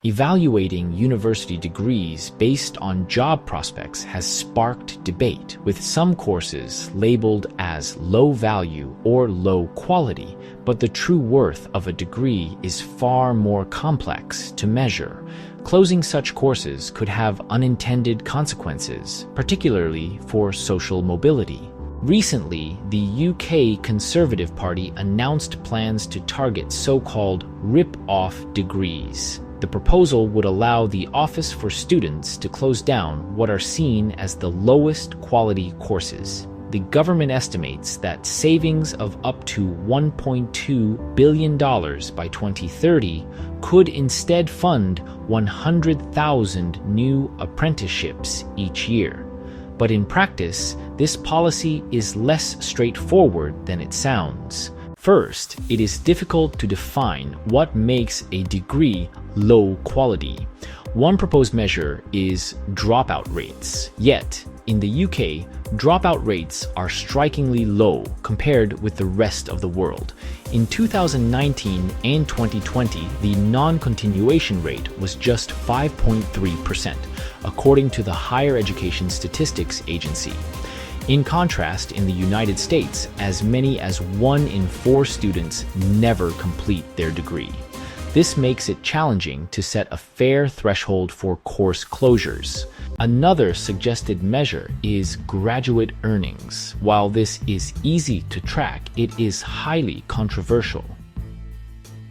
Evaluating university degrees based on job prospects has sparked debate, with some courses labeled as low value or low quality, but the true worth of a degree is far more complex to measure. Closing such courses could have unintended consequences, particularly for social mobility. Recently, the UK Conservative Party announced plans to target so-called rip-off degrees. The proposal would allow the Office for Students to close down what are seen as the lowest quality courses. The government estimates that savings of up to $1.2 billion by 2030 could instead fund 100,000 new apprenticeships each year. But in practice, this policy is less straightforward than it sounds. First, it is difficult to define what makes a degree low quality. One proposed measure is dropout rates. Yet, in the UK, dropout rates are strikingly low compared with the rest of the world. In 2019 and 2020, the non-continuation rate was just 5.3%, according to the Higher Education Statistics Agency. In contrast, in the United States, as many as 1 in 4 students never complete their degree. This makes it challenging to set a fair threshold for course closures. Another suggested measure is graduate earnings. While this is easy to track, it is highly controversial.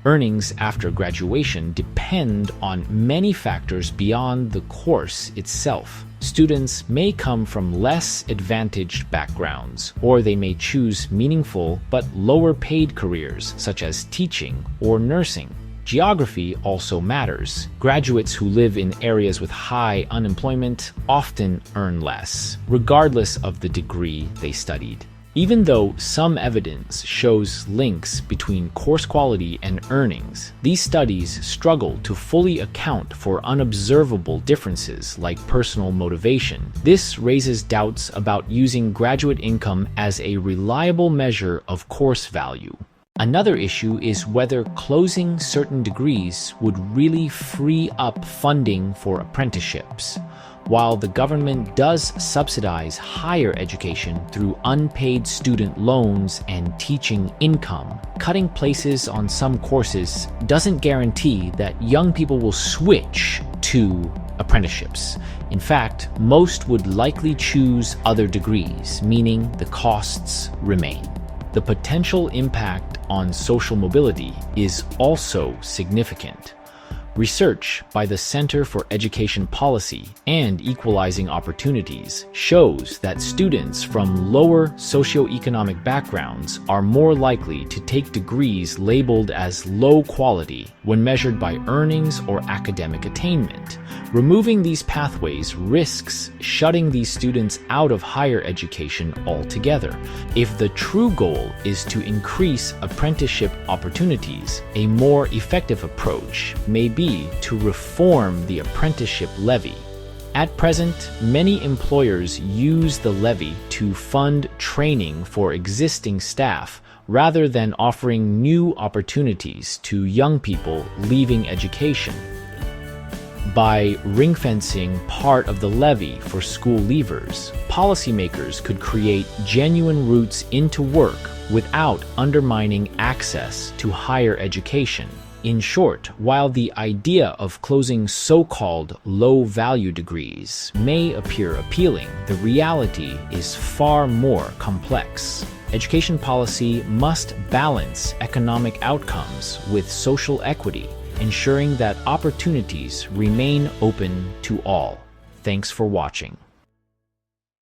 Earnings after graduation depend on many factors beyond the course itself. Students may come from less advantaged backgrounds, or they may choose meaningful but lower-paid careers such as teaching or nursing. Geography also matters. Graduates who live in areas with high unemployment often earn less, regardless of the degree they studied. Even though some evidence shows links between course quality and earnings, these studies struggle to fully account for unobservable differences like personal motivation. This raises doubts about using graduate income as a reliable measure of course value. Another issue is whether closing certain degrees would really free up funding for apprenticeships. While the government does subsidize higher education through unpaid student loans and teaching income, cutting places on some courses doesn't guarantee that young people will switch to apprenticeships. In fact, most would likely choose other degrees, meaning the costs remain. The potential impact on social mobility is also significant. Research by the Center for Education Policy and Equalizing Opportunities shows that students from lower socioeconomic backgrounds are more likely to take degrees labeled as low quality when measured by earnings or academic attainment. Removing these pathways risks shutting these students out of higher education altogether. If the true goal is to increase apprenticeship opportunities, a more effective approach may be to reform the apprenticeship levy. At present, many employers use the levy to fund training for existing staff rather than offering new opportunities to young people leaving education. By ring-fencing part of the levy for school leavers, policymakers could create genuine routes into work without undermining access to higher education. In short, while the idea of closing so-called low-value degrees may appear appealing, the reality is far more complex. Education policy must balance economic outcomes with social equity, ensuring that opportunities remain open to all. Thanks for watching.